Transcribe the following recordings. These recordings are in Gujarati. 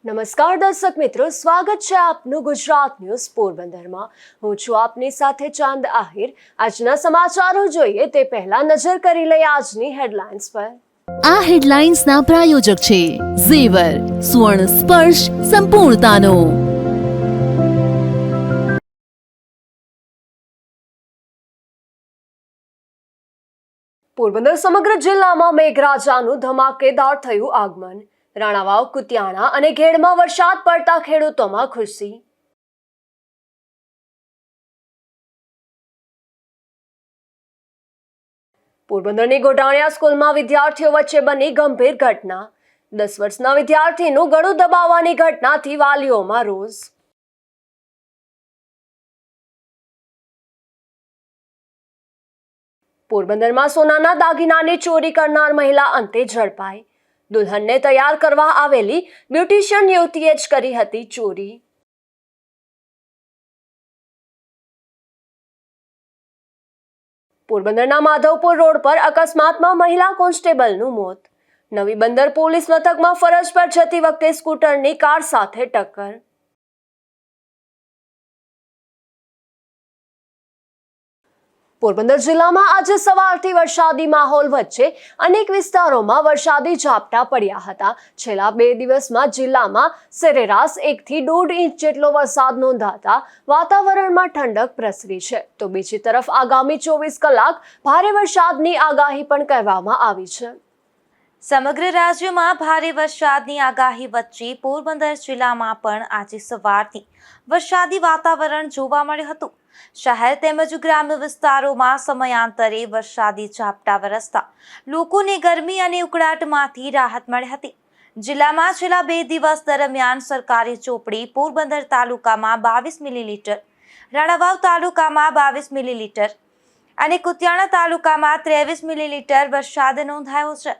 નમસ્કાર દર્શક મિત્રો, સ્વાગત છે આપનું ગુજરાત ન્યૂઝ પોરબંદરમાં। હું છું આપની સાથે ચાંદ આહિર। આજના સમાચારો જોઈએ તે પહેલા નજર કરી લઈએ આજની હેડલાઇન્સ પર। આ હેડલાઇન્સના પ્રાયોજક છે ઝેવર, સ્વર્ણ સ્પર્શ સંપૂર્ણતાનો। પોરબંદર સમગ્ર જિલ્લામાં મેઘરાજાનું ધમાકેદાર થયું આગમન। રાણાવાવ, કુતિયાણા અને ઘેડમાં વરસાદ પડતા ખેડૂતોમાં ખુશી। પોરબંદરની ગોટાણીયા સ્કૂલમાં વિદ્યાર્થીઓ વચ્ચે બની ગંભીર ઘટના। 10 વર્ષના વિદ્યાર્થીનું ગળું દબાવવાની ઘટનાથી વાલીઓમાં રોષ। પોરબંદરમાં સોનાના દાગીનાની ચોરી કરનાર મહિલા અંતે ઝડપાઈ। દુલ્હનને તૈયાર કરવા આવેલી બ્યુટિશિયન યુવતીએ જ કરી હતી ચોરી। પોરબંદરના માધવપુર રોડ પર અકસ્માતમાં મહિલા કોન્સ્ટેબલનું મોત। નવી બંદર પોલીસ મથકમાં ફરજ પર જતી વખતે સ્કૂટરની કાર સાથે ટક્કર। પોરબંદર જિલ્લામાં આજે સવારથી વરસાદી માહોલ વચ્ચે અનેક વિસ્તારોમાં વરસાદી ઝાપટા પડ્યા હતા। છેલ્લા 2 દિવસમાં જિલ્લામાં સરેરાશ 1 થી 1.5 ઇંચ જેટલો વરસાદ નોંધાતા વાતાવરણમાં ઠંડક પ્રસરી છે, તો બીજી તરફ આગામી 24 કલાક ભારે વરસાદની આગાહી પણ કરવામાં આવી છે। સમગ્ર રાજ્યમાં ભારે વરસાદની આગાહી વચ્ચે પોરબંદર જિલ્લામાં પણ આજે સવારથી વરસાદી વાતાવરણ જોવા મળ્યું હતું। શહેર તેમજ ગ્રામ્ય વિસ્તારોમાં સમયાંતરે વરસાદી ઝાપટા વરસતા લોકોને ગરમી અને ઉકળાટમાંથી રાહત મળી હતી। જિલ્લામાં છેલ્લા 2 દિવસ દરમિયાન સરકારી ચોપડી પોરબંદર તાલુકામાં 22 મિલીલીટર, રાણાવાવ તાલુકામાં 22 મિલીલીટર અને કુતિયાણા તાલુકામાં 23 મિલીલીટર વરસાદ નોંધાયો છે।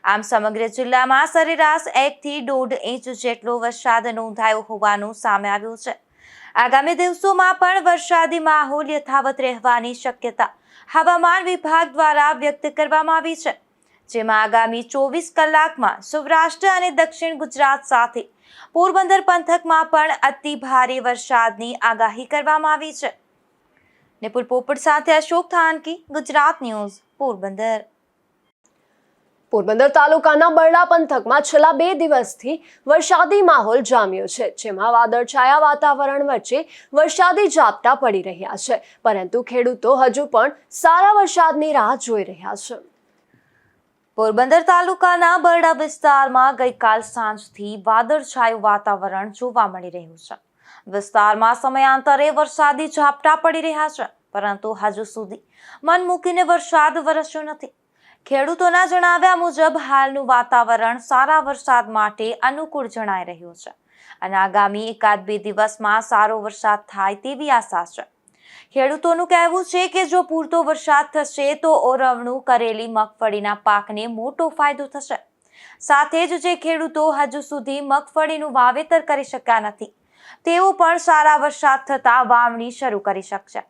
આમ સમગ્ર જિલ્લામાં સરેરાશ 1 થી 1.5 ઇંચ જેટલો વરસાદ નોંધાયો હોવાનું સામે આવ્યું છે। આગામી દિવસોમાં પણ વરસાદી માહોલ યથાવત રહેવાની શક્યતા હવામાન વિભાગ દ્વારા વ્યક્ત કરવામાં આવી છે, જેમાં આગામી 24 કલાકમાં સૌરાષ્ટ્ર અને દક્ષિણ ગુજરાત સાથે પોરબંદર પંથકમાં પણ અતિ ભારે વરસાદની આગાહી કરવામાં આવી છે। નિપુલ પોપટ સાથે અશોક થાનકી, ગુજરાત ન્યૂઝ, પોરબંદર। પોરબંદર તાલુકાના બરડા પંથકમાં છેલ્લા 2 દિવસથી વરસાદી માહોલ જામ્યો છે, જેમાં વાદળછાયા વાતાવરણ વચ્ચે વરસાદી ઝાપટા પડી રહ્યા છે, પરંતુ ખેડૂતો હજુ પણ સારા વરસાદની રાહ જોઈ રહ્યા છે। પોરબંદર તાલુકાના બરડા વિસ્તારમાં ગઈકાલ સાંજથી વાદળછાયું વાતાવરણ જોવા મળી રહ્યું છે। વિસ્તારમાં સમયાંતરે વરસાદી ઝાપટા પડી રહ્યા છે, પરંતુ હજુ સુધી મન મૂકીને વરસાદ વરસ્યો નથી। ખેડૂતોના જણાવ્યા મુજબ હાલનું વાતાવરણ સારા વરસાદ માટે અનુકૂળ જણાઈ રહ્યું છે અને આગામી 1-2 દિવસમાં સારો વરસાદ થાય તેવી આશા છે। ખેડૂતોનું કહેવું છે કે જો પૂરતો વરસાદ થશે તો ઓરવણું કરેલી મગફળીના પાકને મોટો ફાયદો થશે। સાથે જ જે ખેડૂતો હજુ સુધી મગફળીનું વાવેતર કરી શક્યા નથી, તેઓ પણ સારા વરસાદ થતાં વાવણી શરૂ કરી શકશે।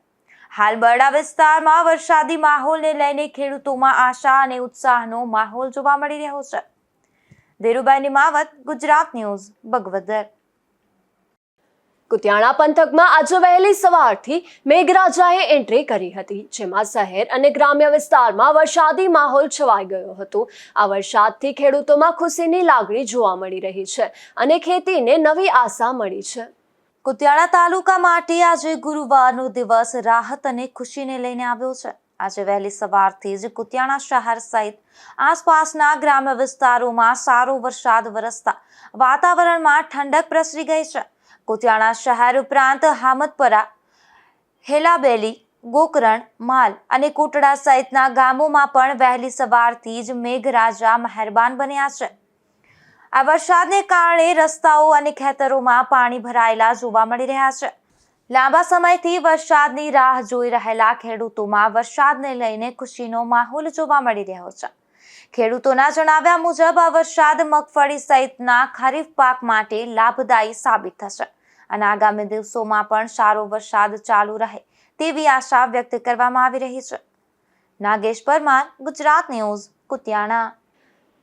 હાલ બરડા વિસ્તારમાં વરસાદી માહોલને લઈને ખેડૂતોમાં આશા અને ઉત્સાહનો માહોલ જોવા મળી રહ્યો છે। ધીરુભાઈ નિમાવત, ગુજરાત ન્યૂઝ, બગવદર। કુતિયાણા પંથકમાં આજે વહેલી સવારથી મેઘરાજાએ એન્ટ્રી કરી હતી, જેમાં શહેર અને ગ્રામ્ય વિસ્તારમાં વરસાદી માહોલ છવાઈ ગયો હતો। આ વરસાદથી ખેડૂતોમાં ખુશીની લાગણી જોવા મળી રહી છે અને ખેતીને નવી આશા મળી છે। કુતિયાણા તાલુકા માટે આજે ગુરુવારનો દિવસ રાહત અને ખુશીને લઈને આવ્યો છે। આજે વહેલી સવારથી જ કુતિયાણા શહેર સહિત આસપાસના ગ્રામ્ય વિસ્તારોમાં સારો વરસાદ વરસતા વાતાવરણમાં ઠંડક પ્રસરી ગઈ છે। કુતિયાણા શહેર ઉપરાંત હામદપરા, હેલાબેલી, ગોકરણ, માલ અને કોટડા સહિતના ગામોમાં પણ વહેલી સવારથી જ મેઘરાજા મહેરબાન બન્યા છે। આ વરસાદને કારણે રસ્તાઓ અને ખેતરોમાં પાણી ભરાયેલા જોવા મળી રહ્યા છે। લાંબા સમયથી વરસાદની રાહ જોઈ રહેલા ખેડૂતોમાં વરસાદને લઈને ખુશીનો માહોલ જોવા મળી રહ્યો છે। ખેડૂતોના જણાવ્યા મુજબ આ વરસાદ મગફળી સહિતના ખરીફ પાક માટે લાભદાયી સાબિત થશે અને આગામી દિવસોમાં પણ સારો વરસાદ ચાલુ રહે તેવી આશા વ્યક્ત કરવામાં આવી રહી છે। નાગેશ પરમાર, ગુજરાત ન્યૂઝ, કુતિયાણા।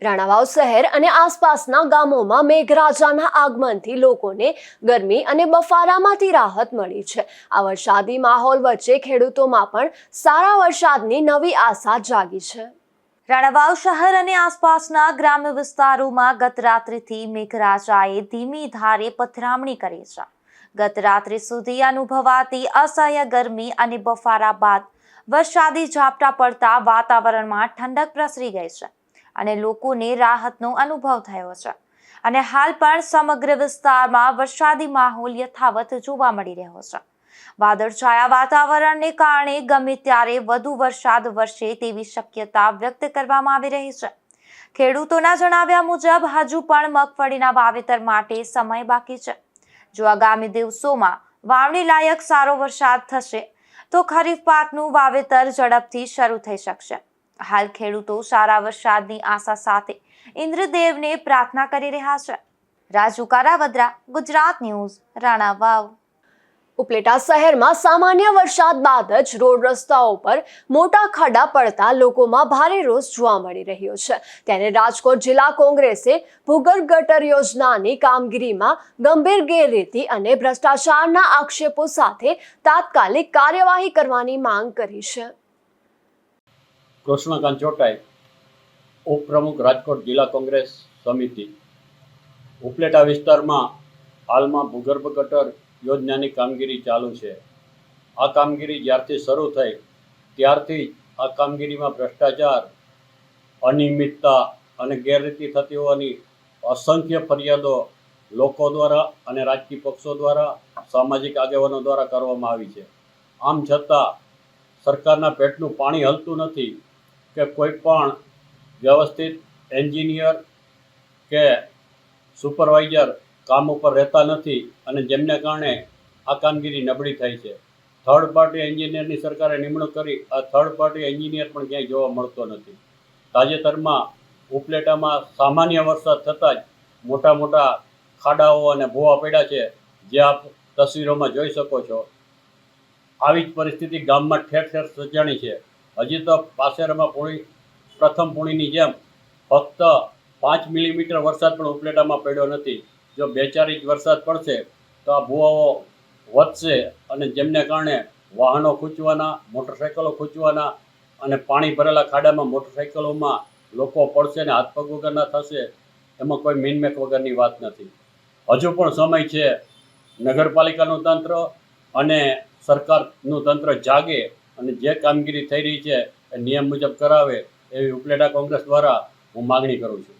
રાણાવાવ શહેર અને આસપાસના ગામોમાં મેઘરાજાના આગમનથી લોકોને ગરમી અને બફારામાંથી રાહત મળી છે. આ વરસાદી માહોલ વચ્ચે ખેડૂતોમાં પણ સારા વરસાદની નવી આશા જાગી છે. રાણાવાવ શહેર અને આસપાસના ગ્રામ્ય વિસ્તારોમાં ગત રાત્રિથી મેઘરાજાએ ધીમી ધારે પથરામણી કરી છે. ગત રાત્રિ સુધી અનુભવાતી અસહ્ય ગરમી અને બફારા બાદ વરસાદી ઝાપટા પડતા વાતાવરણમાં ઠંડક પ્રસરી ગઈ છે અને લોકોને રાહતનો અનુભવ થયો છે. અને હાલ પણ સમગ્ર વિસ્તારમાં વરસાદી માહોલ યથાવત જોવા મળી રહ્યો છે. વાદળછાયા વાતાવરણને કારણે ગમે ત્યારે વધુ વરસાદ વરસે તેવી શક્યતા વ્યક્ત કરવામાં આવી રહી છે. ખેડૂતોના જણાવ્યા મુજબ હજુ પણ મગફળીના વાવેતર માટે સમય બાકી છે. જો આગામી દિવસોમાં વાવણી લાયક સારો વરસાદ થશે તો ખરીફ પાકનું વાવેતર ઝડપથી શરૂ થઈ શકશે. હાલ ખેડૂતો સારા વરસાદની આશા સાથે ઇન્દ્રદેવને પ્રાર્થના કરી રહ્યા છે. રાજુ કારાવદ્રા, ગુજરાત ન્યૂઝ, રાણાવાવ. ઉપલેટા શહેરમાં સામાન્ય વરસાદ બાદ જ રોડ રસ્તાઓ પર મોટા ખાડા પડતા લોકોમાં ભારે રોષ જોવા મળી રહ્યો છે. ત્યારે રાજકોટ જિલ્લા કોંગ્રેસે ભૂગર્ભ ગટર યોજનાની કામગીરીમાં ગંભીર ગેરરીતિ અને ભ્રષ્ટાચારના આક્ષેપો સાથે તાત્કાલિક કાર્યવાહી કરવાની માંગ કરી છે. કૃષ્ણકાંત ચોટાઈ, ઉપપ્રમુખ, રાજકોટ જિલ્લા કોંગ્રેસ સમિતિ. ઉપલેટા વિસ્તારમાં હાલમાં ભૂગર્ભ ગટર યોજનાની કામગીરી ચાલુ છે. આ કામગીરી જ્યારથી શરૂ થઈ ત્યારથી આ કામગીરીમાં ભ્રષ્ટાચાર, અનિયમિતતા અને ગેરરીતિ થતી હોવાની અસંખ્ય ફરિયાદો લોકો દ્વારા અને રાજકીય પક્ષો દ્વારા, સામાજિક આગેવાનો દ્વારા કરવામાં આવી છે. આમ છતાં સરકારના પેટનું પાણી હલતું નથી કે કોઈ પણ વ્યવસ્થિત એન્જિનિયર કે સુપરવાઇઝર કામ ઉપર રહેતા નથી અને જેમને કારણે આ કામગીરી નબળી થઈ છે. થર્ડ પાર્ટી એન્જિનિયરની સરકારે નિમણૂક કરી આ થર્ડ પાર્ટી એન્જિનિયર પણ ક્યાંય જોવા મળતો નથી. તાજેતરમાં ઉપલેટામાં સામાન્ય વરસાદ થતાં જ મોટા મોટા ખાડાઓ અને ભૂવા પડ્યા છે, જે આપ તસવીરોમાં જોઈ શકો છો. આવી જ પરિસ્થિતિ ગામમાં ઠેર ઠેર સર્જાણી છે. હજી તો પાસેરમાં પ્રથમ પૂણીની જેમ ફક્ત 5 મિલીમીટર વરસાદ પણ ઉપલેટામાં પડ્યો નથી. જો 2-4 ઇંચ વરસાદ પડશે તો આ ભૂવાઓ વધશે અને જેમને કારણે વાહનો ખૂંચવાના, મોટરસાઇકલો ખૂંચવાના અને પાણી ભરેલા ખાડામાં મોટરસાઇકલોમાં લોકો પડશે અને હાથ પગ વગરના થશે. એમાં કોઈ મીનમેક વગરની વાત નથી. હજુ પણ સમય છે. નગરપાલિકાનું તંત્ર અને સરકારનું તંત્ર જાગે અને જે કામગીરી થઈ રહી છે એ નિયમ મુજબ કરાવે એવી ઉપલેટા કોંગ્રેસ દ્વારા હું માગણી કરું છું.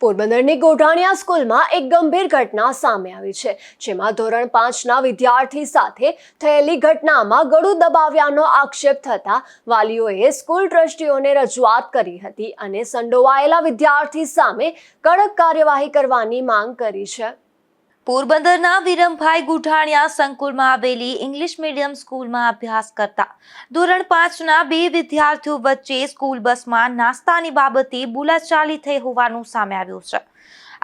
પોરબંદરની ગોઢાણીયા સ્કૂલમાં એક ગંભીર ઘટના સામે આવી છે, જેમાં ધોરણ 5ના વિદ્યાર્થી સાથે થયેલી ઘટનામાં ગળું દબાવ્યાનો આક્ષેપ થતા વાલીઓએ સ્કૂલ ટ્રસ્ટીઓને રજૂઆત કરી હતી અને સંડોવાયેલા વિદ્યાર્થી સામે કડક કાર્યવાહી કરવાની માંગ કરી છે. પોરબંદરના વિરમભાઈ ગુઠાણિયા સંકુલમાં આવેલી ઇંગ્લિશ મીડિયમ સ્કૂલમાં અભ્યાસ કરતા ધોરણ 5ના 2 વિદ્યાર્થીઓ વચ્ચે સ્કૂલ બસમાં નાસ્તાની બાબતે બોલાચાલી થઈ હોવાનું સામે આવ્યું છે.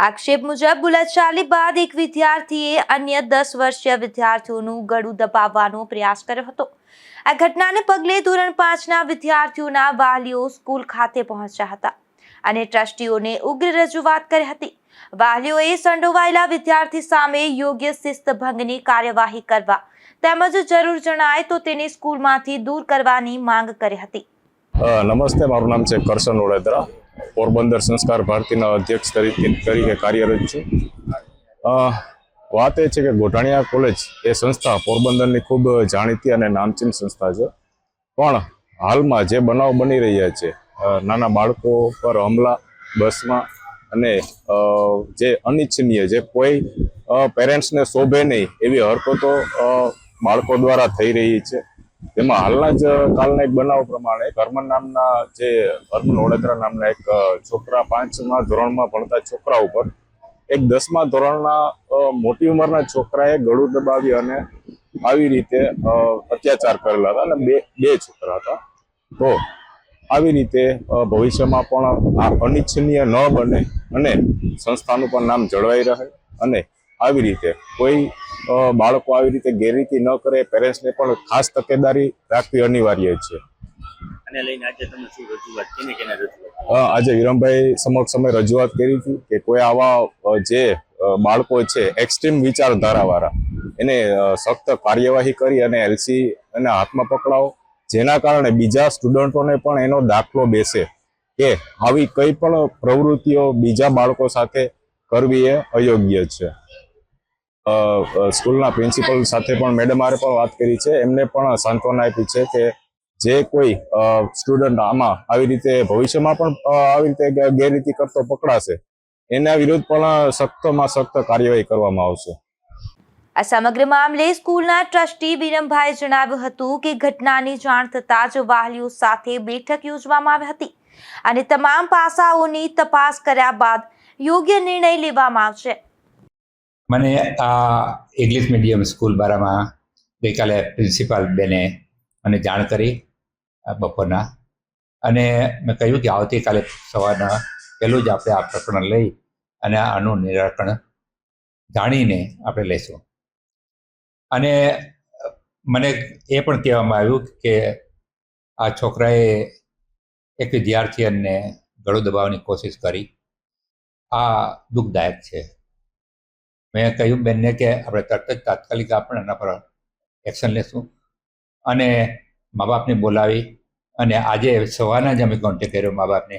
આક્ષેપ મુજબ બોલાચાલી બાદ એક વિદ્યાર્થીએ અન્ય 10 વર્ષીય વિદ્યાર્થીઓનું ગળું દબાવવાનો પ્રયાસ કર્યો હતો. આ ઘટનાને પગલે ધોરણ 5ના વિદ્યાર્થીઓના વાલીઓ સ્કૂલ ખાતે પહોંચ્યા હતા અને ટ્રસ્ટીઓને ઉગ્ર રજૂઆત કરી હતી. વાલીઓએ સંડોવાયેલા વિદ્યાર્થી સામે યોગ્ય શિસ્તભંગની કાર્યવાહી કરવા તેમજ જરૂર જણાય તો તેને સ્કૂલમાંથી દૂર કરવાની માંગ કરી હતી. નમસ્તે, મારું નામ છે કરશન ઓળેદરા. પોરબંદર સંસ્કાર ભારતીના અધ્યક્ષ તરીકે કાર્યરત છું. વાત એ છે કે ગોઢાણીયા કોલેજ એ સંસ્થા પોરબંદરની ખૂબ જાણીતી અને નામચીન સંસ્થા છે. પણ હાલમાં જે બનાવ બની રહ્યા છે, નાના બાળકો પર હુમલા બસમાં અને જે અનિચ્છનીય, જે કોઈ પેરેન્ટ્સને શોભે નહીં એવી હરકતો બાળકો દ્વારા થઈ રહી છે. તેમાં હાલના જ કાલના એક બનાવ પ્રમાણે હરમન ઓળેદરા નામના એક છોકરા 5મા ધોરણમાં ભણતા છોકરા ઉપર એક 10મા ધોરણના મોટી ઉંમરના છોકરાએ ગળું દબાવી અને આવી રીતે અત્યાચાર કરેલા હતા અને બે છોકરા હતા. તો આવી રીતે ભવિષ્યમાં પણ આ અનિચ્છનીય ન બને અને સંસ્થાનું પણ નામ જળવાઈ રહે અને આવી રીતે કોઈ બાળકો આવી રીતે ગેરરીતિ ન કરે, પેરેન્ટ્સને પણ ખાસ તકેદારી રાખવી અનિવાર્ય છે. આને લઈને આજે તમે શું રજૂઆત કેને રજૂઆત આજે વિરમભાઈ સમક્ષ અમે રજૂઆત કરી હતી કે કોઈ આવા જે બાળકો છે એક્સ્ટ્રીમ વિચારધારાવાળા એને સખ્ત કાર્યવાહી કરી અને એલસી એને હાથમાં પકડાવો, જેના કારણે બીજા સ્ટુડન્ટોને પણ એનો દાખલો બેસે કે આવી કઈ પણ પ્રવૃત્તિઓ બીજા બાળકો સાથે કરવી એ અયોગ્ય છે. સ્કૂલના પ્રિન્સિપલ સાથે પણ મેડમ પણ વાત કરી છે, એમને પણ સાંત્વના આપી છે કે જે કોઈ સ્ટુડન્ટ આમાં આવી રીતે ભવિષ્યમાં પણ આવી રીતે ગેરરીતિ કરતો પકડાશે એના વિરુદ્ધ પણ સખ્તમાં સખ્ત કાર્યવાહી કરવામાં આવશે. આ સમગ્ર મામલે સ્કૂલના ટ્રસ્ટી વિરમભાઈએ જણાવ્યું હતું કે ઘટનાની જાણ થતાં જ વાલીઓ સાથે બેઠક યોજવામાં આવી હતી અને તમામ પાસાઓની તપાસ કર્યા બાદ યોગ્ય નિર્ણય લેવામાં આવશે. મને આ ઇંગ્લિશ મીડિયમ સ્કૂલ બારામાં ગઈકાલે પ્રિન્સિપાલ બેને મને જાણ કરી બપોરના, અને મેં કહ્યું કે આવતીકાલે સવારના પહેલું જ આપણે આ પ્રકરણ લઈ અને આનું નિરાકરણ જાણીને આપણે લઈશું. અને મને એ પણ કહેવામાં આવ્યું કે આ છોકરાએ એક વિદ્યાર્થીને ગળું દબાવવાની કોશિશ કરી. આ દુઃખદાયક છે. મેં કહ્યું બેનને કે આપણે તરત જ તાત્કાલિક આપણે એના પર એક્શન લેશું અને મા બાપને બોલાવી અને આજે સવારના જ અમે કોન્ટેક્ટ કર્યો મા બાપને,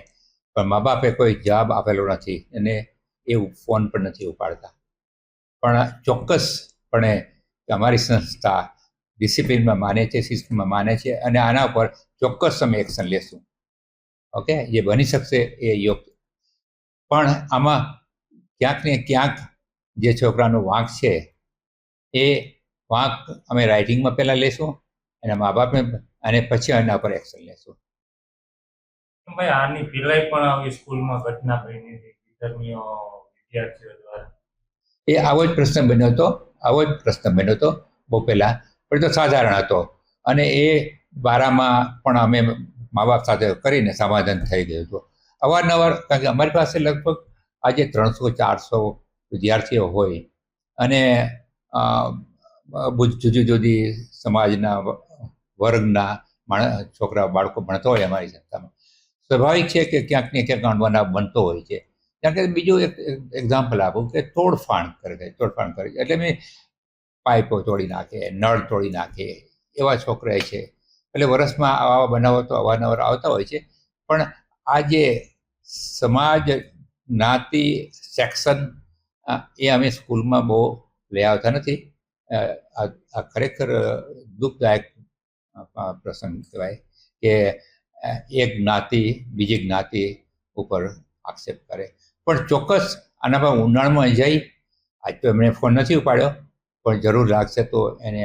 પણ મા બાપે કોઈ જવાબ આપેલો નથી અને એ ફોન પણ નથી ઉપાડતા. પણ ચોક્કસપણે અમારી સંસ્થા ડિસિપ્લિનમાં માને છે, સિસ્ટમમાં માને છે અને આના ઉપર ચોક્કસ અમે એક્શન લેશું. ઓકે, જે બની શકશે એ યોગ્ય. પણ આમાં ક્યાંક ને ક્યાંક જે છોકરાનો વાંક છે એ વાંક અમે રાઇટિંગમાં પહેલાં લેશું અને મા બાપને અને પછી એના પર એક્શન લેશું. ભાઈ આની પહેલાંય પણ આવી સ્કૂલમાં ઘટના બની હતી વિદ્યાર્થીઓ દ્વારા? એ આવો જ પ્રશ્ન બન્યો હતો બહુ પહેલાં, પણ તો સાધારણ હતો અને એ બારામાં પણ અમે મા બાપ સાથે કરીને સમાધાન થઈ ગયું હતું. અવારનવાર, કારણ કે અમારી પાસે લગભગ આજે 300-400 વિદ્યાર્થીઓ હોય અને જુદી જુદી સમાજના વર્ગના છોકરા બાળકો ભણતા હોય અમારી સંસ્થામાં. સ્વાભાવિક છે કે ક્યાંક ને ક્યાંક અણબનાવ બનતો હોય છે. કારણ કે બીજું એક એક્ઝામ્પલ આપું કે તોડફાડ કરે એટલે મેં પાઇપો તોડી નાખે, નળ તોડી નાખે એવા છોકરા છે. એટલે વર્ષમાં આવા બનાવો તો અવારનવાર આવતા હોય છે. પણ આ જે સમાજ જ્ઞાતિ સેક્શન એ અમે સ્કૂલમાં બહુ લઈ આવતા નથી. આ ખરેખર દુઃખદાયક પ્રસંગ કહેવાય કે એક જ્ઞાતિ બીજી જ્ઞાતિ ઉપર આક્ષેપ કરે. પણ ચોક્કસ આના પર ઊંડાણમાં જઈ, આજ તો એમણે ફોન નથી ઉપાડ્યો, પણ જરૂર લાગશે તો એને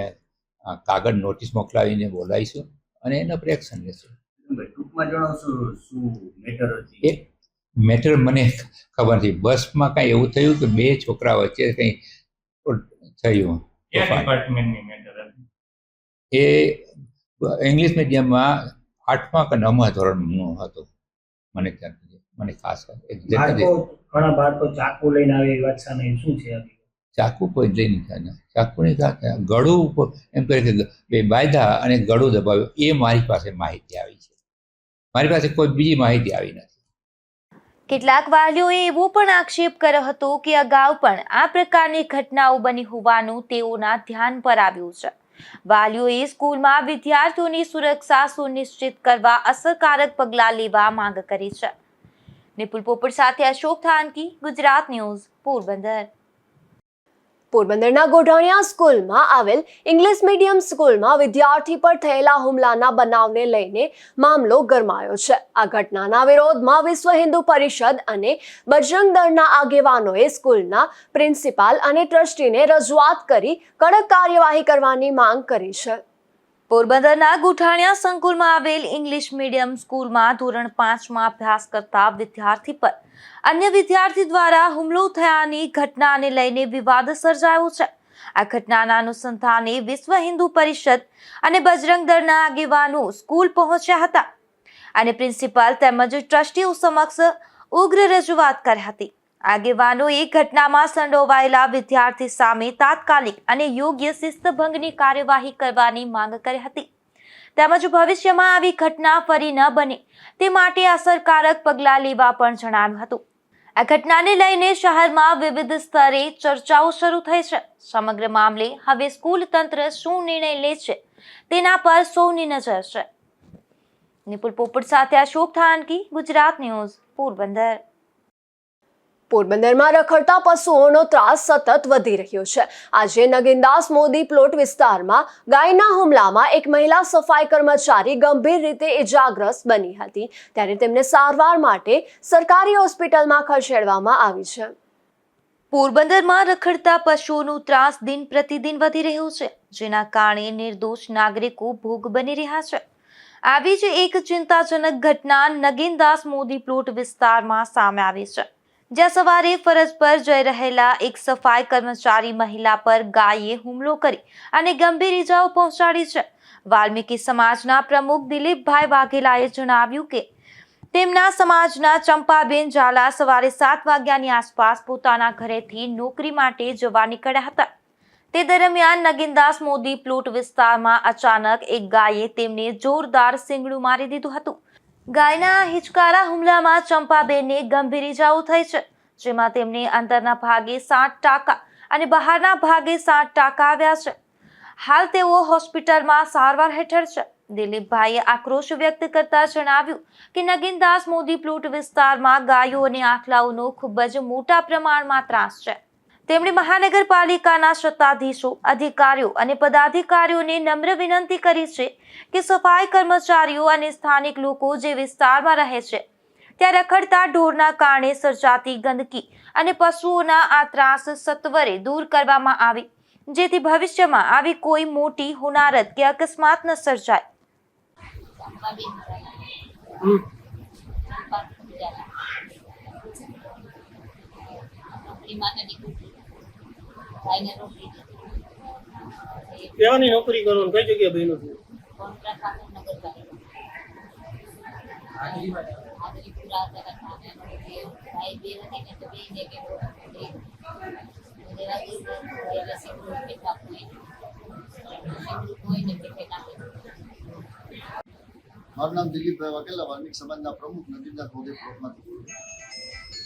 કાગળ નોટિસ મોકલાવીને બોલાવીશું અને એના પર એક્શન લેશું. ટૂંકમાં જણાવશો શું મેટર હતી? એ મેટર મને ખબર નથી. બસમાં કાંઈ એવું થયું કે બે છોકરા વચ્ચે કંઈ થયું. ડિપાર્ટમેન્ટની મેટર હતી? એ ઇંગ્લિશ મીડિયમમાં 8મા કે 9મા ધોરણનું હતું. મને ખાસ ઘણા બાળકો ચાકુ લઈને આવે એ વાત સામે શું છે? ચાકુ કોઈ લઈને થાય, ચાકુની ગળું એમ કહે કે બે બાયધા અને ગળું દબાવ્યું, એ મારી પાસે માહિતી આવી છે. મારી પાસે કોઈ બીજી માહિતી આવી નથી. કેટલાક વાલીઓએ એવો પણ આક્ષેપ કર્યો હતો કે અગાઉ પણ આ પ્રકારની ઘટનાઓ બની હોવાનું તેઓના ધ્યાન પર આવ્યું છે. વાલીઓએ સ્કૂલમાં વિદ્યાર્થીઓની સુરક્ષા સુનિશ્ચિત કરવા અસરકારક પગલાં લેવા માંગ કરી છે. નિપુલ પોપટ સાથે અશોક થાનકી, ગુજરાત ન્યૂઝ, પોરબંદર. પોરબંદરના ગોઢાણીયા સ્કૂલમાં આવેલ ઇંગ્લિશ મીડિયમ સ્કૂલમાં વિદ્યાર્થી પર થયેલા હુમલાના બનાવને લઈને મામલો ગરમાયો છે. આ ઘટનાના વિરોધમાં વિશ્વ હિન્દુ પરિષદ અને બજરંગ દળના આગેવાનોએ સ્કૂલના પ્રિન્સિપાલ અને ટ્રસ્ટીને રજૂઆત કરી કડક કાર્યવાહી કરવાની માંગ કરી છે. પોરબંદરના ગોઢાણીયા સંકુલમાં આવેલ ઇંગ્લિશ મીડિયમ સ્કૂલમાં ધોરણ 5માં અભ્યાસ કરતા વિદ્યાર્થી પર અન્ય વિદ્યાર્થી દ્વારા હુમલો થયાની ઘટનાને લઈને વિવાદ સર્જાયો છે. આ ઘટનાના અનુસંધાને વિશ્વ હિન્દુ પરિષદ અને બજરંગ દળના આગેવાનો સ્કૂલ પહોંચ્યા હતા અને પ્રિન્સિપાલ તેમજ ટ્રસ્ટીઓ સમક્ષ ઉગ્ર રજૂઆત કરી હતી. આગેવાનોએ ઘટનામાં સંડોવાયેલા વિદ્યાર્થી સામે તાત્કાલિક અને યોગ્ય શિસ્તભંગની કાર્યવાહી કરવાની માંગ કરી હતી. તેમજ ભવિષ્યમાં આવી ઘટના ફરી ન બને તે માટે અસરકારક પગલાં લેવા પણ જણાવ્યું હતું. આ ઘટનાને લઈને શહેરમાં વિવિધ સ્તરે ચર્ચાઓ શરૂ થઈ છે. સમગ્ર મામલે હવે સ્કૂલ તંત્ર શું નિર્ણય લે છે તેના પર સૌની નજર છે. નિપુલ પોપટ સાથે અશોક થાનકી, ગુજરાત ન્યૂઝ, પોરબંદર. પોરબંદરમાં રખડતા પશુઓનો ત્રાસ સતત વધી રહ્યો છે. આજે નગીનદાસ મોદી પ્લોટ વિસ્તારમાં ગાયના હુમલામાં એક મહિલા સફાઈ કર્મચારી ગંભીર રીતે ઇજાગ્રસ્ત બની હતી, ત્યારે તેમને સારવાર માટે સરકારી હોસ્પિટલમાં ખસેડવામાં આવી છે. પોરબંદરમાં રખડતા પશુઓનો ત્રાસ દિન પ્રતિદિન વધી રહ્યો છે, જેના કારણે નિર્દોષ નાગરિકો ભોગ બની રહ્યા છે. આવી જ એક ચિંતાજનક ઘટના નગીનદાસ મોદી પ્લોટ વિસ્તારમાં સામે આવી છે, જ્યાં સવારે ફરજ પર જઈ રહેલા એક સફાઈ કર્મચારી મહિલા પર ગાયે હુમલો કરી અને ગંભીર ઈજાઓ પહોંચાડી છે. વાલ્મીકી સમાજના પ્રમુખ દિલીપભાઈ વાઘેલાએ જણાવ્યું કે તેમના સમાજના ચંપાબેન ઝાલા સવારે 7 વાગ્યાની આસપાસ પોતાના ઘરેથી નોકરી માટે જવા નીકળ્યા હતા. તે દરમિયાન નગીનદાસ મોદી પ્લોટ વિસ્તારમાં અચાનક એક ગાયે તેમને જોરદાર સિંગડું મારી દીધું હતું. ગાયના હિચકારા હુમલામાં ચંપાબેનને ગંભીર ઈજાઓ થઈ છે, જેમાં તેમને અંદરના ભાગે 7 ટાંકા અને બહારના ભાગે 7 ટાંકા આવ્યા છે. હાલ તેઓ હોસ્પિટલમાં સારવાર હેઠળ છે. દિલીપભાઈએ આક્રોશ વ્યક્ત કરતા જણાવ્યું કે નગીનદાસ મોદી પ્લોટ વિસ્તારમાં ગાયો અને આખલાઓનો ખૂબ જ મોટા પ્રમાણમાં ત્રાસ છે. તેમણે મહાનગરપાલિકાના સત્તાધીશો, અધિકારીઓ અને પદાધિકારીઓને નમ્ર વિનંતી કરી છે કે સફાઈ કર્મચારીઓ અને સ્થાનિક લોકો જે વિસ્તારમાં રહે છે ત્યાં રખડતા ઢોરના કારણે સર્જાતી ગંદકી અને પશુઓના આ ત્રાસ સત્વરે દૂર કરવામાં આવે, જેથી ભવિષ્યમાં આવી કોઈ મોટી હોનારત કે અકસ્માત ન સર્જાય. કેવાની નોકરી કરો, કઈ જગ્યાએ બન્યું છે? મારું નામ દિલીપભાઈ વાઘેલા, વાલ્મીકી સમાજના પ્રમુખ, નગીનદાસ મોદી પ્લોટમાંથી.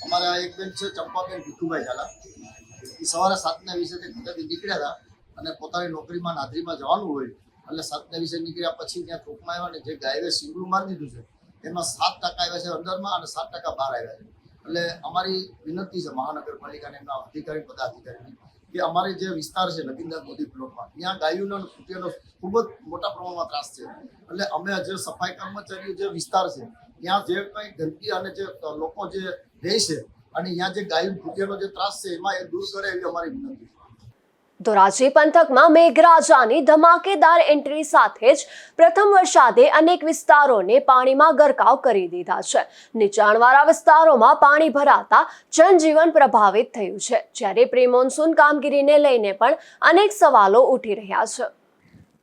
અમારા એક બેન છે ચંપાબેન ભીખુભાઈ ઝાલા, એ સવારે 7:20 ઘરેથી નીકળ્યા હતા અને પોતાની નોકરીમાં નાદરીમાં જવાનું હોય એટલે 7:20 નીકળ્યા પછી ત્યાં ચોકમાં આવ્યા ને જે ગાયે સિંગડું મારી દીધું છે એમાં 7 ટકા આવ્યા છે અંદરમાં અને 7 ટકા બહાર આવ્યા છે. એટલે અમારી વિનંતી છે મહાનગરપાલિકાને, એમના અધિકારી પદાધિકારીની, કે અમારે જે વિસ્તાર છે નગીનદાસ મોદી પ્લોટમાં ત્યાં ગાયોનો અને કૂતિયાનો ખૂબ જ મોટા પ્રમાણમાં ત્રાસ છે. એટલે અમે જે સફાઈ કર્મચારીઓ જે વિસ્તાર છે ત્યાં જે કંઈ ગંદકી અને જે લોકો જે રહે છે અને અહીંયા જે ગાયો કૂતિયાનો જે ત્રાસ છે એમાં એ દૂર કરે એવી અમારી વિનંતી છે. ધોરાજી પંથકમાં મેઘરાજાની ધમાકેદાર એન્ટ્રી સાથે જ પ્રથમ વરસાદે અનેક વિસ્તારોને પાણીમાં ગરકાવ કરી દીધા છે. નીચાણવાળા વિસ્તારોમાં પાણી ભરાતા જનજીવન પ્રભાવિત થયું છે, જ્યારે પ્રી મોન્સૂન કામગીરીને લઈને પણ અનેક સવાલો ઉઠી રહ્યા છે.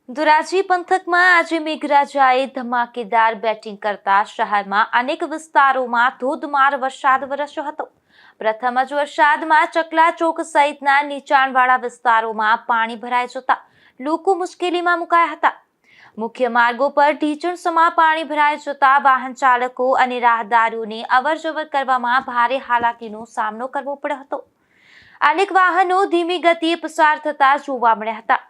ધોરાજી પંથકમાં આજે મેઘરાજાએ ધમાકેદાર બેટિંગ કરતા શહેરમાં અનેક વિસ્તારોમાં ધોધમાર વરસાદ વરસ્યો હતો. પ્રથમ જ વરસાદમાં ચકલા ચોક સહિતના નીચાણવાળા વિસ્તારોમાં પાણી ભરાઈ જતા લોકો મુશ્કેલીમાં મુકાયા હતા. મુખ્ય માર્ગો પર ઢીચણસમાં પાણી ભરાઈ જતા વાહન ચાલકો અને રાહદારીઓને અવરજવર કરવામાં ભારે હાલાકીનો સામનો કરવો પડ્યો હતો. અનેક વાહનો ધીમી ગતિએ પસાર થતા જોવા મળ્યા હતા.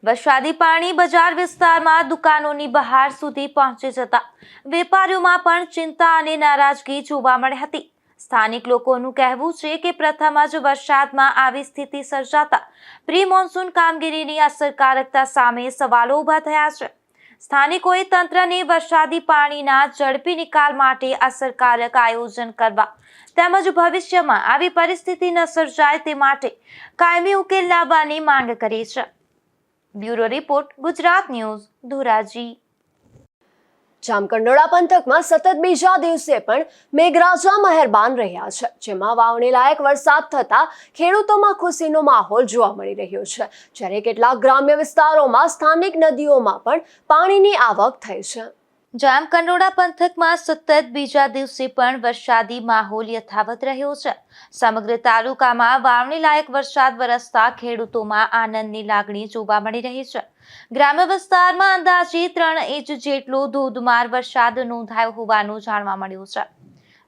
વરસાદી પાણી બજાર વિસ્તારમાં દુકાનોની બહાર સુધી પહોંચી જતા વેપારીઓમાં પણ ચિંતા અને નારાજગી જોવા મળી હતી. સ્થાનિક લોકોનું કહેવું છે કે પ્રથમ જ વરસાદમાં આવી સ્થિતિ સર્જાતા પ્રી મોન્સૂન કામગીરીની અસરકારકતા સામે સવાલો ઊભા થયા છે. સ્થાનિકોએ તંત્રને વરસાદી પાણીના ઝડપી નિકાલ માટે અસરકારક આયોજન કરવા તેમજ ભવિષ્યમાં આવી પરિસ્થિતિ ન સર્જાય તે માટે કાયમી ઉકેલ લાવવાની માંગ કરી છે. Bureau report, Gujarat news, Dhoraji. Jamkandorna પંથકમાં સતત બીજા દિવસે પણ મેઘરાજા મહેરબાન રહ્યા છે, જેમાં વાવણી લાયક વરસાદ થતા ખેડૂતોમાં ખુશીનો માહોલ જોવા મળી રહ્યો છે, જ્યારે કેટલાક ગ્રામ્ય વિસ્તારોમાં સ્થાનિક નદીઓમાં પણ પાણીની આવક થઈ છે. જામકંડોળા પંથકમાં સતત બીજા દિવસે પણ વરસાદી માહોલ યથાવત રહ્યો છે. સમગ્ર તાલુકામાં વાવણી લાયક વરસાદ વરસતા ખેડૂતોમાં આનંદની લાગણી જોવા મળી રહી છે. ગ્રામ્ય વિસ્તારમાં અંદાજે 3 ઇંચ જેટલો ધોધમાર વરસાદ નોંધાયો હોવાનું જાણવા મળ્યું છે.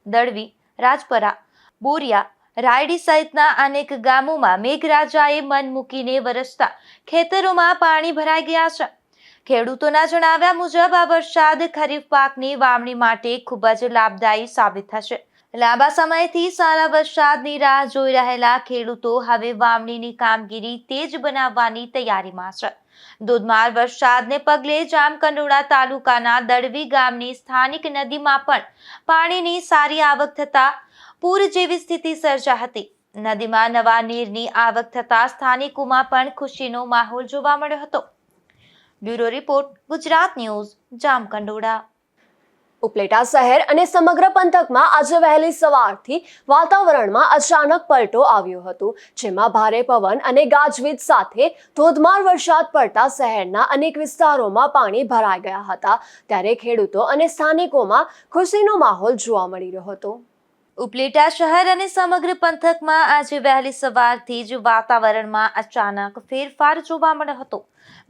દળવી, રાજપરા, બોરિયા, રાયડી સહિતના અનેક ગામોમાં મેઘરાજાએ મન મૂકીને વરસતા ખેતરોમાં પાણી ભરાઈ ગયા છે. ખેડૂતોના જણાવ્યા મુજબ આ વરસાદ ખરીફ પાકની વાવણી માટે ખૂબ જ લાભદાયી સાબિત થશે. લાંબા સમયથી સારા વરસાદની રાહ જોઈ રહેલા ખેડૂતો હવે વાવણીની કામગીરી તેજ બનાવવાની તૈયારીમાં છે. ધોધમાર વરસાદને પગલે જામકંડોળા તાલુકાના દળવી ગામની સ્થાનિક નદીમાં પણ પાણીની સારી આવક થતા પૂર જેવી સ્થિતિ સર્જા હતી. નદીમાં નવા નીરની આવક થતા સ્થાનિકોમાં પણ ખુશીનો માહોલ જોવા મળ્યો હતો. Bureau report, Gujarat news, Jamkandorna. Upleta શહેર અને સમગ્ર પંથકમાં આજે વહેલી સવારથી વાતાવરણમાં અચાનક પલટો આવ્યો હતો, જેમાં ભારે પવન અને ગાજવીજ સાથે ધોધમાર વરસાદ પડતા શહેરના અનેક વિસ્તારોમાં પાણી ભરાઈ ગયા હતા. ત્યારે ખેડૂતો અને સ્થાનિકોમાં ખુશીનો માહોલ જોવા મળી રહ્યો હતો. ઉપલેટા શહેર અને સમગ્ર પંથકમાં આજે વહેલી સવારથી જ વાતાવરણમાં અચાનક ફેરફાર જોવા મળ્યો હતો.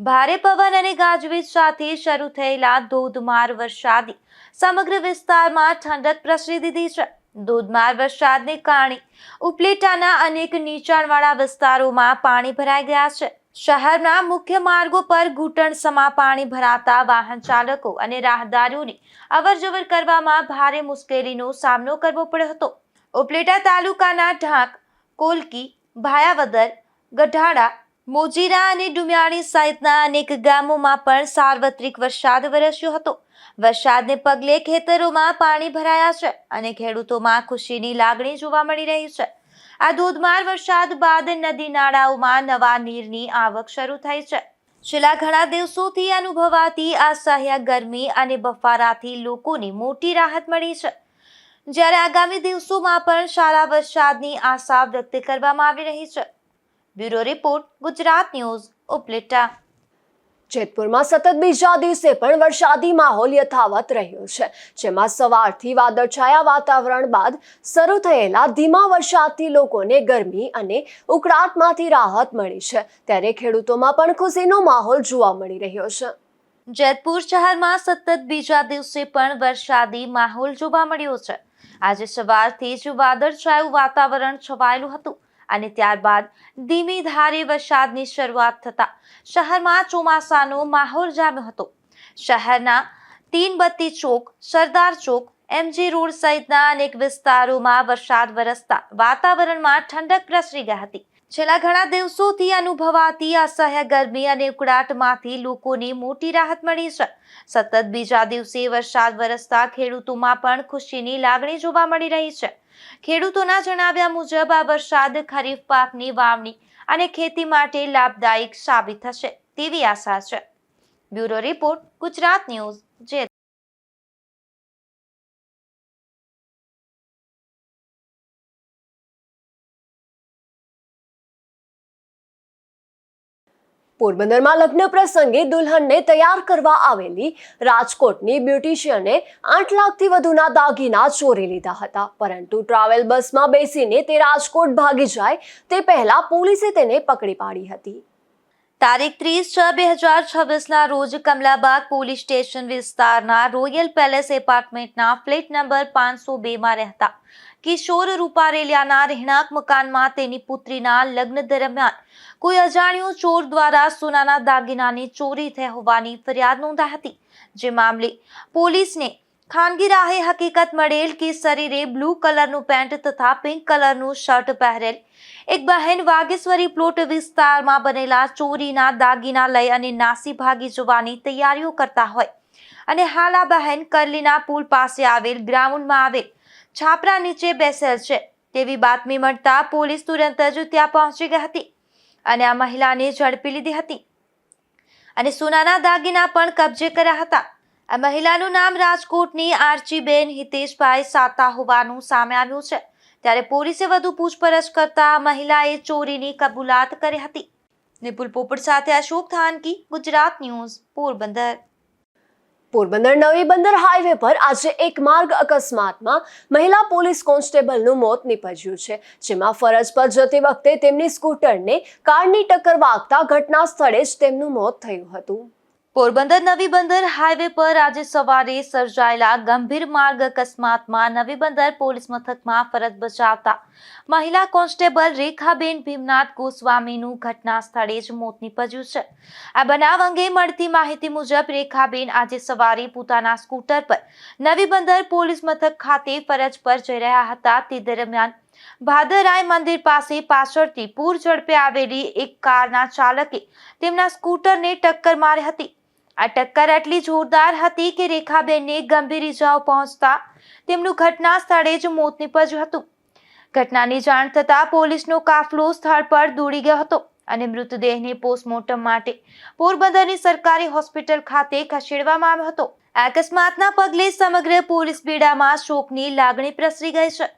ભારે પવન અને ગાજવીજ સાથે શરૂ થયેલા ધોધમાર વરસાદે સમગ્ર વિસ્તારમાં ઠંડક પ્રસરી દીધી છે. ધોધમાર વરસાદને કારણે ઉપલેટાના અનેક નીચાણવાળા વિસ્તારોમાં પાણી ભરાઈ ગયા છે. શહેરના મુખ્ય માર્ગો પર ઘૂંટણસમા પાણી ભરાતા વાહન ચાલકો અને રાહદારીઓને અવરજવર કરવામાં ભારે મુશ્કેલીનો સામનો કરવો પડ્યો હતો. ઉપલેટા તાલુકાના ઢાંક, કોલકી, ભાયાવદર, ગઢાડા, મોજીરા અને ડુમિયાણી સહિતના અનેક ગામોમાં પણ સાર્વત્રિક વરસાદ વરસ્યો હતો. વરસાદને પગલે ખેતરોમાં પાણી ભરાયા છે અને ખેડૂતોમાં ખુશીની લાગણી જોવા મળી રહી છે. આ ધોધમાર વરસાદ બાદ નદી નાળાઓમાં નવા નીરની આવક શરૂ થઈ છે. છેલ્લા ઘણા દિવસોથી અનુભવાતી અસહ્ય ગરમી અને બફારાથી લોકોને મોટી રાહત મળી છે. જ્યારે આગામી દિવસોમાં પણ સારા વરસાદની આશા વ્યક્ત કરવામાં આવી રહી છે. Bureau report, Gujarat news, Upleta. જેતપુરમાં સતત બીજા દિવસે પણ વરસાદી માહોલ યથાવત રહ્યો છે, જેમાં સવારથી વાદળછાયા વાતાવરણ બાદ શરૂ થયેલા ધીમા વરસાદથી લોકોને ગરમી અને ઉકળાટમાંથી રાહત મળી છે. ત્યારે ખેડૂતોમાં પણ ખુશીનો માહોલ જોવા મળી રહ્યો છે. જેતપુર શહેરમાં સતત બીજા દિવસે પણ વરસાદી માહોલ જોવા મળ્યો છે. આજે સવારથી જ વાદળછાયું વાતાવરણ છવાયેલું હતું અને ત્યારબાદ ધીમી ધારે વરસાદની શરૂઆત થતા શહેરમાં ચોમાસાનો માહોલ જામ્યો હતો. શહેરના તીનબત્તી ચોક, સરદાર ચોક, MG રોડ સહિતના અનેક વિસ્તારોમાં વરસાદ વરસતા વાતાવરણમાં ઠંડક પ્રસરી ગઈ હતી. છેલ્લા ઘણા દિવસોથી અનુભવાતી અસહ્ય ગરમી અને ઉકળાટમાંથી લોકોને મોટી રાહત મળી છે. સતત બીજા દિવસે વરસાદ વરસતા ખેડૂતોમાં પણ ખુશીની લાગણી જોવા મળી રહી છે. ખેડૂતોના જણાવ્યા મુજબ આ વરસાદ ખરીફ પાકની વાવણી અને ખેતી માટે લાભદાયક સાબિત થશે તેવી આશા છે. Bureau report, Gujarat news, Jetpur. પોરબંદરમાં લગ્ન પ્રસંગે દુલ્હનને તૈયાર કરવા આવેલી રાજકોટની બ્યુટિશિયને 8 લાખથી વધુના દાગીના ચોરી લીધા હતા, પરંતુ ટ્રાવેલ બસમાં બેસીને તે રાજકોટ ભાગી જાય તે પહેલા પોલીસે તેને પકડી પાડી હતી. તારીખ 30/6/2026ના રોજ કમલાબાગ પોલીસ સ્ટેશન વિસ્તારના રોયલ પેલેસ એપાર્ટમેન્ટના ફ્લેટ નંબર 502માં રહેતા કિશોર રૂપારેલિયાના રહેણાંક મકાનમાં તેની પુત્રીના લગ્ન દરમિયાન કોઈ અજાણ્યો ચોર દ્વારા સોનાના દાગીનાની ચોરી થઈ હોવાની ફરિયાદ નોંધાઈ હતી. જે મામલે પોલીસને ખાનગી રાહે હકીકત મળેલ કે શરીરે બ્લુ કલરનું પેન્ટ તથા પિંક કલરનું શર્ટ પહેરેલ એક બહેન વાગેશ્વરી પ્લોટ વિસ્તારમાં બનેલા ચોરીના દાગીના લઈ અને નાસી ભાગી જવાની તૈયારીઓ કરતા હોય અને હાલ આ બહેન કરલીના પુલ પાસે આવેલ ગ્રાઉન્ડમાં આવેલ છાપરા નીચે બેસેલ છે તેવી બાતમી મળતા પોલીસ તુરંત જ ત્યાં પહોંચી ગઈ હતી અને આ મહિલાને ઝડપી લીધી હતી અને સોનાના દાગીના પણ કબજે કર્યા હતા. આ મહિલાનું નામ રાજકોટની આર્ચીબેન હિતેશભાઈ સાતા હોવાનું સામે આવ્યું છે. ત્યારે પોલીસે વધુ પૂછપરછ કરતા મહિલાએ ચોરીની કબૂલાત કરી હતી. નિપુલ પોપટ સાથે અશોક થાનકી, ગુજરાત ન્યૂઝ, પોરબંદર. પોરબંદર નવી બંદર હાઈવે પર આજે એક માર્ગ અકસ્માતમાં મહિલા પોલીસ કોન્સ્ટેબલનું મોત નીપજ્યું છે, જેમાં ફરજ પર જતી વખતે તેમની સ્કૂટરને કારની ટક્કર વાગતા ઘટના સ્થળે જ તેમનું મોત થયું હતું. પોરબંદર નવી બંદર હાઈવે પર આજે સવારે સર્જાયેલા ગંભીર માર્ગ અકસ્માતમાં નવી બંદર પોલીસ મથકમાં ફરજ બજાવતા મહિલા કોન્સ્ટેબલ રેખાબેન ભીમનાથ ગોસ્વામીનું ઘટના સ્થળે જ મોત નીપજ્યું છે. આ બનાવ અંગે મળતી માહિતી મુજબ રેખાબેન આજે સવારે પોતાના સ્કૂટર પર નવી બંદર પોલીસ મથક ખાતે ફરજ પર જઈ રહ્યા હતા. તે દરમિયાન ભાદરાય મંદિર પાસે પાછળથી પૂર ઝડપે આવેલી એક કારના ચાલકે તેમના સ્કૂટરને ટક્કર મારી હતી. આ ટક્કર એટલી જોરદાર હતી કે રેખાબેનને ગંભીર ઇજાઓ પહોંચતા તેમનું ઘટના સ્થળે જ મોત નીપજ્યું હતું. ઘટનાની જાણ થતાં પોલીસનો કાફલો સ્થળ પર દોડી ગયો હતો અને મૃતદેહને પોસ્ટમોર્ટમ માટે પોરબંદરની સરકારી હોસ્પિટલ ખાતે ખસેડવામાં આવ્યો હતો. આ અકસ્માતના પગલે સમગ્ર પોલીસ બેડામાં શોકની લાગણી પ્રસરી ગઈ છે.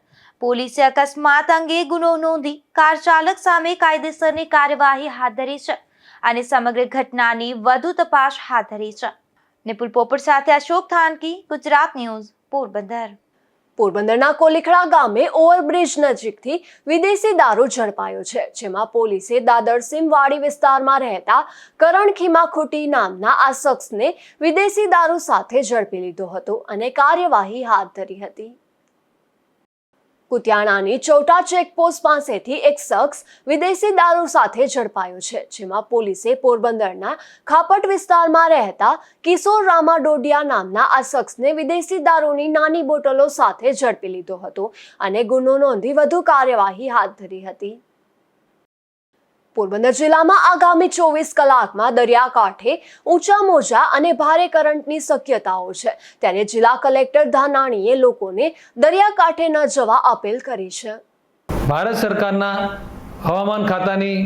પોલીસે અકસ્માત અંગે ગુનો નોંધી કાર ચાલક સામે કાયદેસરની કાર્યવાહી હાથ ધરી છે અને સમગ્ર ઘટનાની વધુ તપાસ હાથ ધરી છે. નિપુલ પોપટ સાથે અશોક થાનકી, ગુજરાત ન્યૂઝ, પોરબંદર. પોરબંદરના કોલીખડા ગામે ઓવરબ્રિજ નજીકથી વિદેશી દારૂ ઝડપાયો છે, જેમાં પોલીસે દાદર સીમવાડી વિસ્તારમાં રહેતા કરણ ખીમાખુટી નામના આ શખ્સને વિદેશી દારૂ સાથે ઝડપી લીધો હતો અને કાર્યવાહી હાથ ધરી હતી. કુતિયાણાની ચોટા ચેકપોસ્ટ પાસેથી એક શખ્સ વિદેશી દારૂ સાથે ઝડપાયો છે, જેમાં પોલીસે પોરબંદરના ખાપટ વિસ્તારમાં રહેતા કિશોર રામા ડોડિયા નામના આ શખ્સને વિદેશી દારૂની નાની બોટલો સાથે ઝડપી લીધો હતો અને ગુનો નોંધી વધુ કાર્યવાહી હાથ ધરી હતી. પોરબંદર જિલ્લામાં આગામી 24 કલાકમાં દરિયાકાંઠે ઊંચા મોજા અને ભારે કરંટની શક્યતાઓ છે, ત્યારે જિલ્લા કલેક્ટર ધાનાણીએ લોકોને દરિયાકાંઠે ન જવા અપીલ કરી છે. ભારત સરકારના હવામાન ખાતાની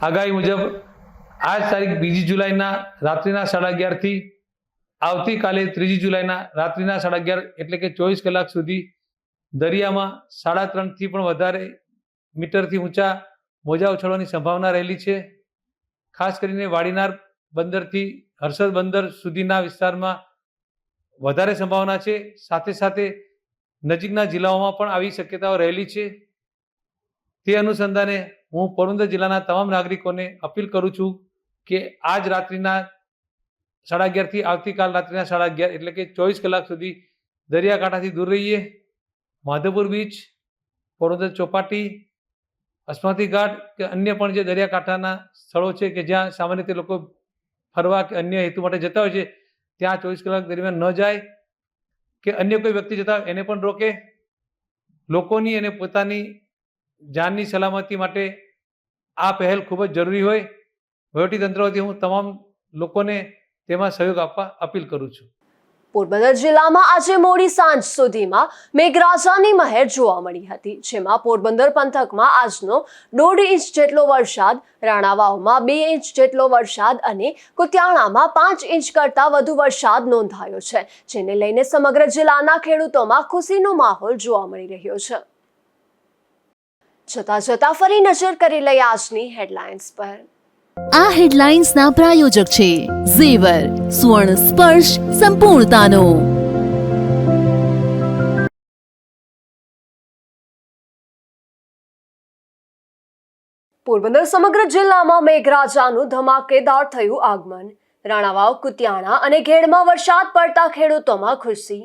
આગાહી મુજબ આજ તારીખ 2 જુલાઈના રાત્રિના 11:30થી આવતીકાલે 3 જુલાઈના રાત્રિના 11:30 એટલે કે 24 કલાક સુધી દરિયામાં 3.5થી પણ વધારે મીટરથી ઊંચા મોજા ઉછળવાની સંભાવના રહેલી છે. ખાસ કરીને વાડીનાર બંદરથી હર્ષદ બંદર સુધીના વિસ્તારમાં વધારે સંભાવના છે. સાથે સાથે નજીકના જિલ્લાઓમાં પણ આવી શક્યતાઓ રહેલી છે. તે અનુસંધાને હું પોરબંદર જિલ્લાના તમામ નાગરિકોને અપીલ કરું છું કે આજ રાત્રિના 11:30થી આવતીકાલ રાત્રિના 11:30 એટલે કે 24 કલાક સુધી દરિયાકાંઠાથી દૂર રહીએ. માધવપુર બીચ, પોરબંદર ચોપાટી, અસ્માતી ઘાટ કે અન્ય પણ જે દરિયાકાંઠાના સ્થળો છે કે જ્યાં સામાન્ય રીતે લોકો ફરવા કે અન્ય હેતુ માટે જતા હોય છે, ત્યાં 24 કલાક દરમિયાન ન જાય કે અન્ય કોઈ વ્યક્તિ જતા હોય એને પણ રોકે. લોકોની અને પોતાની જાનની સલામતી માટે આ પહેલ ખૂબ જ જરૂરી હોય. વહીવટીતંત્ર વતી હું તમામ લોકોને તેમાં સહયોગ આપવા અપીલ કરું છું. પોરબંદર જિલ્લામાં આજે મોડી સાંજ સુધીમાં મેઘરાજાની મહેર જોવા મળી હતી, જેમાં પોરબંદર પંથકમાં આજનો 1.5 ઇંચ જેટલો વરસાદ, રાણાવાવમાં 2 ઇંચ જેટલો વરસાદ અને કુતિયાણામાં 5 ઇંચ કરતાં વધુ વરસાદ નોંધાયો છે, જેને લઈને સમગ્ર જિલ્લાના ખેડૂતોમાં ખુશીનો માહોલ જોવા મળી રહ્યો છે. જતા જતા ફરી નજર કરી લઈએ આજની હેડલાઇન્સ પર. આ હેડલાઇન્સના પ્રાયોજક છે ઝેવર, સુવર્ણ સ્પર્શ સંપૂર્ણતાનો. પોરબંદર સમગ્ર જિલ્લામાં મેઘરાજાનું ધમાકેદાર થયું આગમન. રાણાવાવ, કુતિયાણા અને ઘેડમાં વરસાદ પડતા ખેડૂતોમાં ખુશી.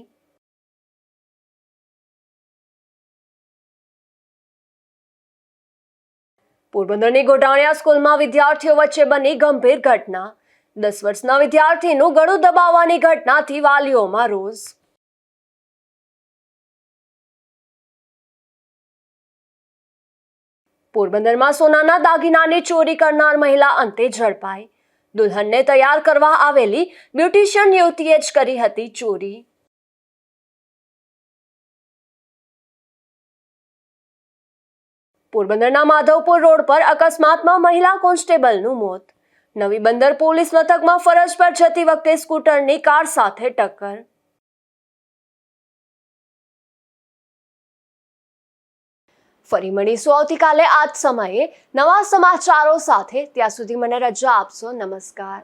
પોરબંદરની ગોટાણીયા સ્કૂલમાં વિદ્યાર્થીઓ વચ્ચે બની ગંભીર ઘટના. 10 વર્ષના વિદ્યાર્થીનું ગળું દબાવવાની ઘટનાથી વાલીઓમાં રોષ. પોરબંદરમાં સોનાના દાગીનાની ચોરી કરનાર મહિલા અંતે ઝડપાઈ. દુલ્હનને તૈયાર કરવા આવેલી બ્યુટિશિયન યુવતીએ જ કરી હતી ચોરી. પોરબંદરના માધવપુર રોડ પર અકસ્માતમાં મહિલા કોન્સ્ટેબલનું મોત. નવી બંદર પોલીસ મથકમાં ફરજ પર જતી વખતે સ્કૂટરની કાર સાથે ટક્કર. ફરી મળીશું આવતીકાલે આ જ સમયે નવા સમાચારો સાથે. ત્યાં સુધી મને રજા આપશો. નમસ્કાર.